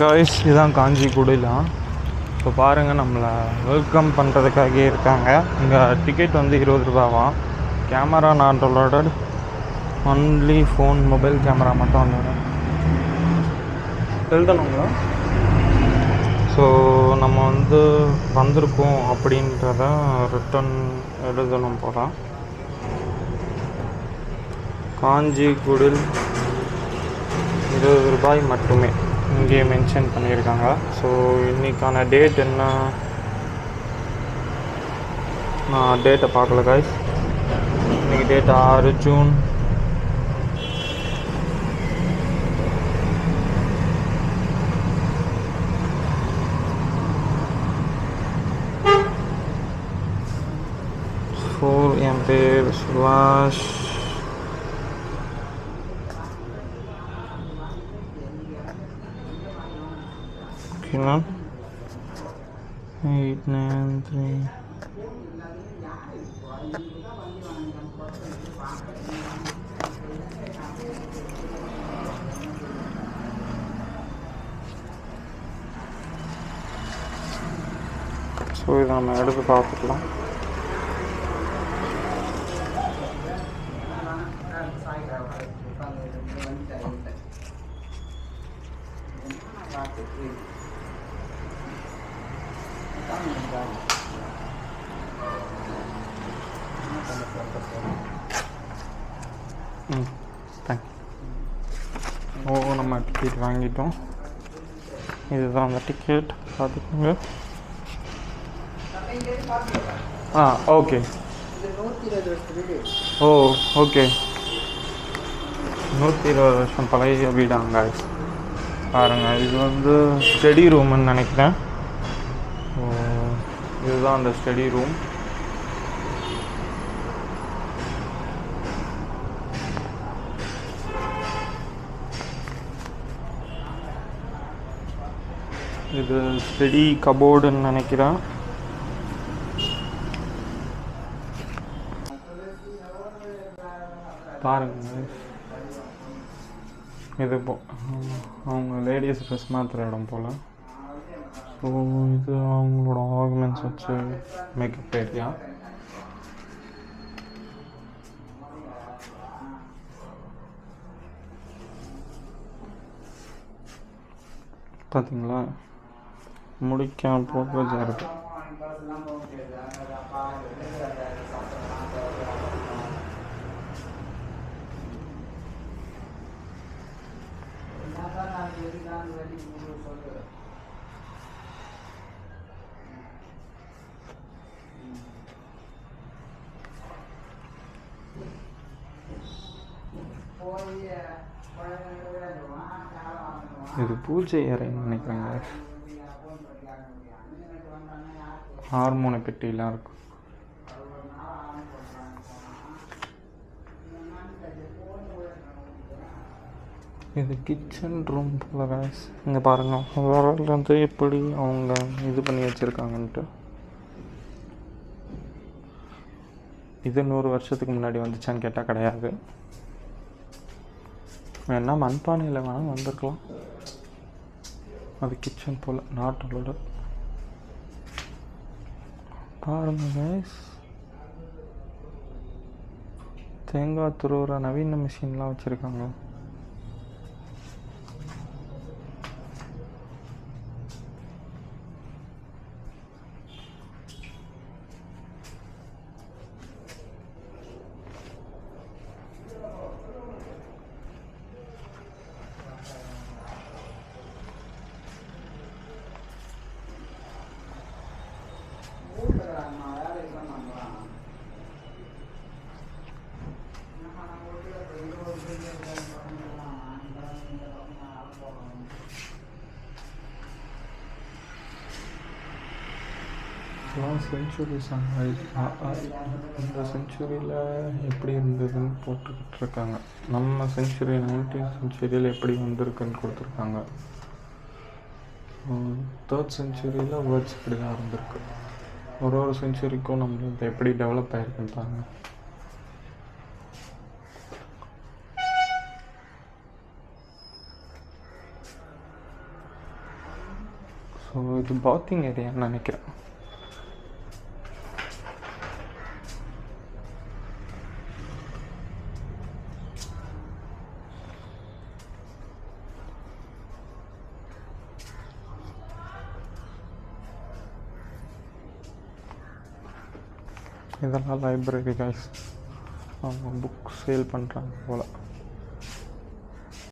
Guys இதுதான் காஞ்சி குடிலாம். இப்போ பாருங்கள், நம்மளை வெல்கம் பண்ணுறதுக்காக இருக்காங்க. இங்கே டிக்கெட் வந்து 20 ரூபாவாம். Camera not allotted, only phone mobile camera மட்டும் அலோடட் எழுதணுங்களா. ஸோ நம்ம வந்து வந்திருக்கோம் அப்படின்றத ரிட்டன் எழுதணும் போல. காஞ்சி குடில் 20 ரூபாய் மட்டுமே இங்கே மென்ஷன் பண்ணியிருக்காங்க. ஸோ இன்றைக்கான டேட் என்ன, நான் டேட்டை பார்க்கல காய்ஸ். இன்றைக்கி டேட் 6 ஜூன். என் பேர் சுபாஷ். ஓகேண்ணா. 893 ஸோ இதை நம்ம எடுத்து பார்த்துக்கலாம். நம்ம டிக்கெட் வாங்கிட்டோம். இதுதான் அந்த டிக்கெட், பார்த்துக்கோங்க. ஓகே. ஓ ஓகே, 120 வருஷம் பழைய வீடாங்க. பாருங்கள், இது வந்து ஸ்டடி ரூம்னு நினைக்கிறேன். இதுதான் அந்த ஸ்டடி ரூம். இது ஸ்டடி கபோர்டுன்னு நினைக்கிறேன். பாருங்கள், இது அவங்க லேடிஸ் ட்ரெஸ் மாற்றுற இடம் போல். ஸோ இது அவங்களோட ஆர்குமெண்ட்ஸ் வச்சு மேக்கப் ஏரியா. பார்த்தீங்களா, முடிக்க போடுறது இருக்கு. இது பூஜை அறைன்னு நினைக்கிறாங்க. ஹார்மோன பெட்டிலாம் இருக்கும். இது கிச்சன் ரூம் போல காய்ஸ். இங்கே பாருங்கள், வரலேருந்து எப்படி அவங்க இது பண்ணி வச்சுருக்காங்கன்ட்டு. இது 100 வருஷத்துக்கு முன்னாடி வந்துச்சான்னு கேட்டால் கிடையாது. வேணா மண்பானையில் வேணால் வந்திருக்கலாம். அது கிச்சன் போல், நாட்டோட. பாருங்கள் கைஸ், தேங்காய் துருவுற நவீன மிஷின்லாம் வச்சுருக்காங்க. செஞ்சுரிஸ் இந்த செஞ்சுரியில் எப்படி இருந்ததுன்னு போட்டுக்கிட்டு இருக்காங்க. நம்ம செஞ்சுரி 19th செஞ்சுரியில் எப்படி வந்திருக்குன்னு கொடுத்துருக்காங்க. 3rd செஞ்சுரியில் வேர்ட்ஸ் இப்படி தான் இருந்திருக்கு. ஒரு செஞ்சுரிக்கும் நம்மளுக்கு எப்படி டெவலப் ஆகிருக்குன்னு பாருங்கள். ஸோ இது பாத்திங் ஏரியான்னு நினைக்கிறேன். இதெல்லாம் லைப்ரரி கைஸ், அவங்க புக் சேல் பண்ணுறாங்க போல்.